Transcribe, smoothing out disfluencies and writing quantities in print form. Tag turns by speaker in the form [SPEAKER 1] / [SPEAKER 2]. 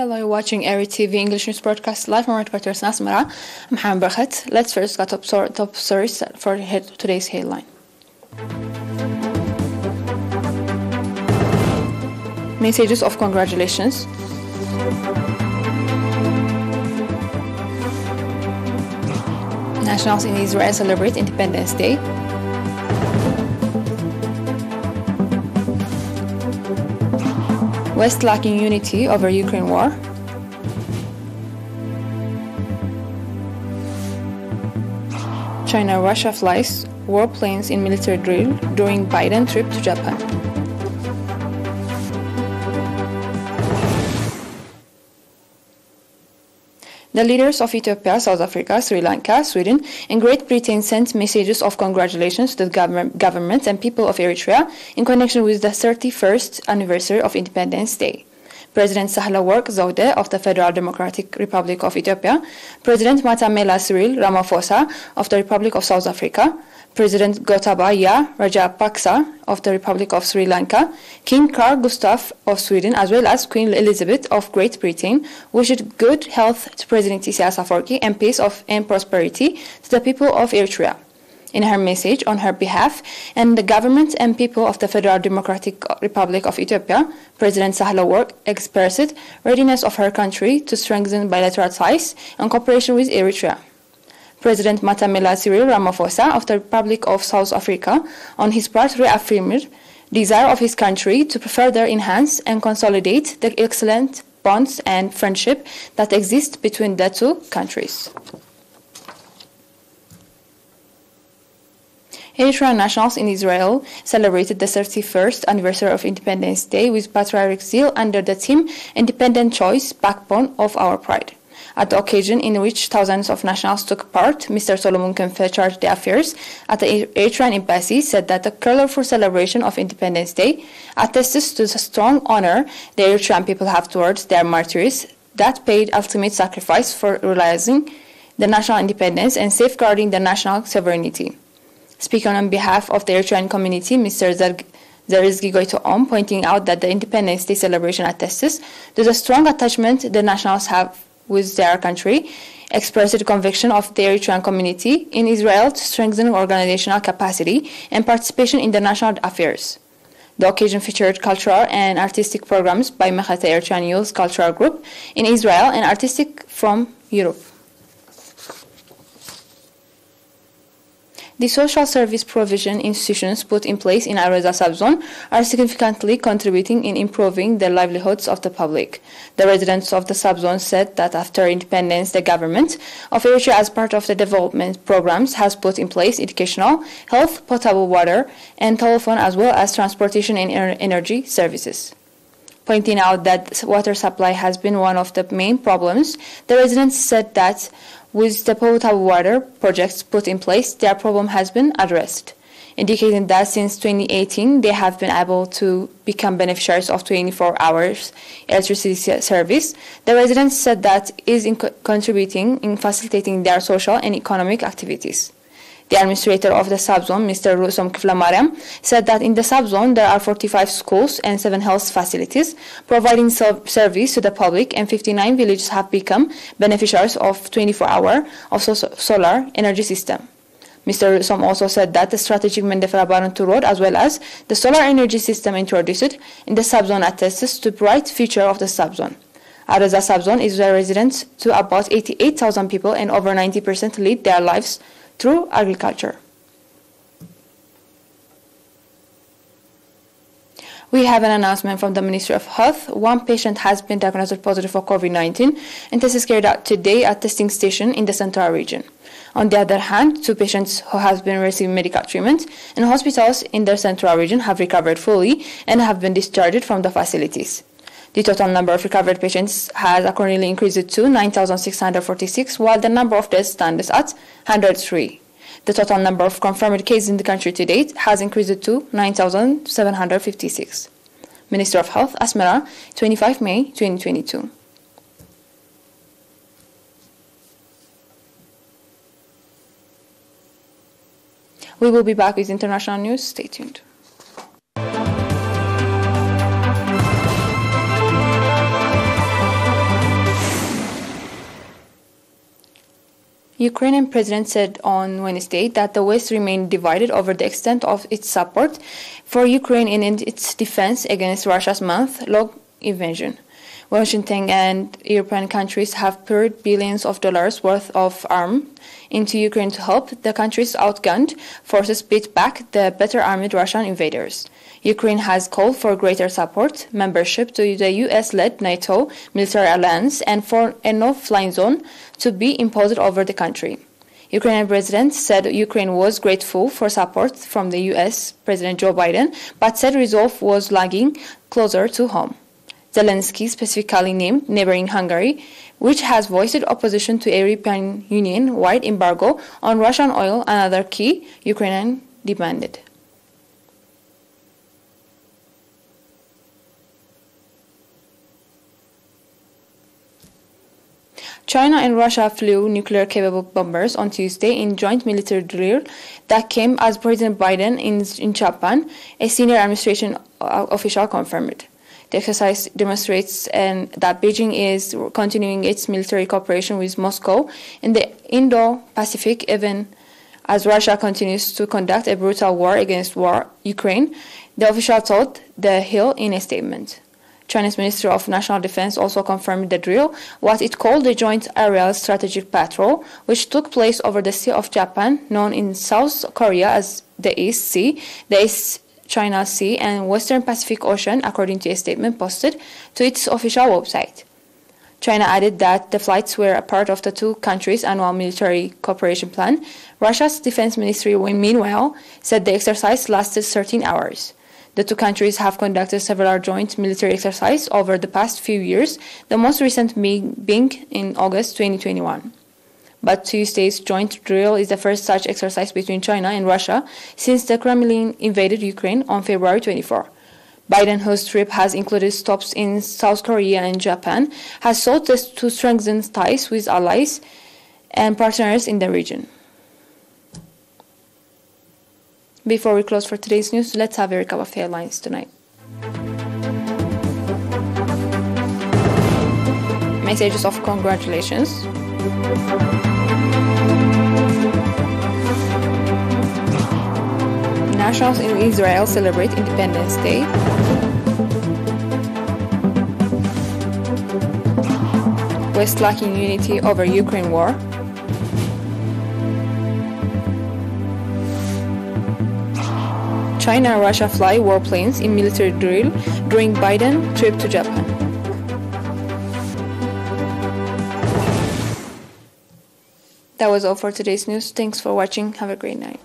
[SPEAKER 1] Hello, you're watching ERi-TV English News Broadcast live from headquarters in Asmara. I'm Mohamed Barkhat. Let's first get top stories for today's headline. Messages of congratulations. Nationals in Israel celebrate Independence Day. West lacking unity over Ukraine war. China-Russia flies warplanes in military drill during Biden trip to Japan. The leaders of Ethiopia, South Africa, Sri Lanka, Sweden, and Great Britain sent messages of congratulations to the government and people of Eritrea in connection with the 31st anniversary of Independence Day. President Sahle-Work Zewde of the Federal Democratic Republic of Ethiopia, President Matamela Cyril Ramaphosa of the Republic of South Africa, President Gotabaya Rajapaksa of the Republic of Sri Lanka, King Carl Gustaf of Sweden, as well as Queen Elizabeth of Great Britain, wished good health to President Isaias Afwerki and peace and prosperity to the people of Eritrea. In her message on her behalf and the government and people of the Federal Democratic Republic of Ethiopia, President Sahle-Work expressed readiness of her country to strengthen bilateral ties and cooperation with Eritrea. President Matamela Cyril Ramaphosa of the Republic of South Africa, on his part, reaffirmed the desire of his country to further enhance and consolidate the excellent bonds and friendship that exist between the two countries. Eritrean nationals in Israel celebrated the 31st anniversary of Independence Day with patriotic zeal under the theme Independent Choice, Backbone of Our Pride. At the occasion in which thousands of nationals took part, Mr. Solomon Kempfe, charged the affairs at the Eritrean embassy, said that the colorful celebration of Independence Day attests to the strong honor the Eritrean people have towards their martyrs that paid ultimate sacrifice for realizing the national independence and safeguarding the national sovereignty. Speaking on behalf of the Eritrean community, Mr. Zerizgi Goitoom, pointing out that the Independence Day celebration attests to the strong attachment the nationals have with their country, expressed the conviction of the Eritrean community in Israel to strengthen organizational capacity and participation in the national affairs. The occasion featured cultural and artistic programs by Mechata Eritrean Youth Cultural Group in Israel and artistic from Europe. The social service provision institutions put in place in Areza subzone are significantly contributing in improving the livelihoods of the public. The residents of the subzone said that after independence, the government of Eritrea, as part of the development programs, has put in place educational, health, potable water, and telephone, as well as transportation and energy services. Pointing out that water supply has been one of the main problems, the residents said that with the potable water projects put in place, their problem has been addressed, indicating that since 2018 they have been able to become beneficiaries of 24 hours electricity service. The residents said that is contributing in facilitating their social and economic activities. The administrator of the subzone, Mr. Rusom Kiflamariam, said that in the subzone there are 45 schools and 7 health facilities providing service to the public, and 59 villages have become beneficiaries of 24-hour of solar energy system. Mr. Rusom also said that the strategic Mendefra-Barantu road as well as the solar energy system introduced in the subzone attests to the bright future of the subzone. Areza subzone is a resident to about 88,000 people, and over 90% lead their lives through agriculture. We have an announcement from the Ministry of Health. One patient has been diagnosed positive for COVID-19 and test is carried out today at testing station in the Central region. On the other hand, 2 patients who have been receiving medical treatment in hospitals in the Central region have recovered fully and have been discharged from the facilities. The total number of recovered patients has accordingly increased to 9,646, while the number of deaths stands at 103. The total number of confirmed cases in the country to date has increased to 9,756. Minister of Health, Asmara, 25 May 2022. We will be back with international news. Stay tuned. Ukrainian president said on Wednesday that the West remained divided over the extent of its support for Ukraine in its defense against Russia's month-long invasion. Washington and European countries have poured billions of dollars worth of arms into Ukraine to help the country's outgunned forces beat back the better armed Russian invaders. Ukraine has called for greater support, membership to the US-led NATO military alliance, and for a no-fly zone to be imposed over the country. Ukrainian president said Ukraine was grateful for support from the US President Joe Biden, but said resolve was lagging closer to home. Zelensky specifically named neighboring Hungary, which has voiced opposition to a European Union-wide embargo on Russian oil, another key Ukrainian demanded. China and Russia flew nuclear-capable bombers on Tuesday in joint military drill that came as President Biden in Japan, a senior administration official confirmed. The exercise demonstrates that Beijing is continuing its military cooperation with Moscow in the Indo-Pacific, even as Russia continues to conduct a brutal war against Ukraine, the official told The Hill in a statement. China's Ministry of National Defense also confirmed the drill, what it called the Joint Aerial Strategic Patrol, which took place over the Sea of Japan, known in South Korea as the East Sea, the East China Sea, and Western Pacific Ocean, according to a statement posted to its official website. China added that the flights were a part of the two countries' annual military cooperation plan. Russia's defense ministry, meanwhile, said the exercise lasted 13 hours. The two countries have conducted several joint military exercises over the past few years, the most recent being in August 2021. But Tuesday's joint drill is the first such exercise between China and Russia since the Kremlin invaded Ukraine on February 24. Biden, whose trip has included stops in South Korea and Japan, has sought to strengthen ties with allies and partners in the region. Before we close for today's news, let's have a recap of the headlines tonight. Messages of congratulations. Nationals in Israel celebrate Independence Day. West lacking unity over Ukraine war. China and Russia fly warplanes in military drill during Biden trip to Japan. That was all for today's news. Thanks for watching. Have a great night.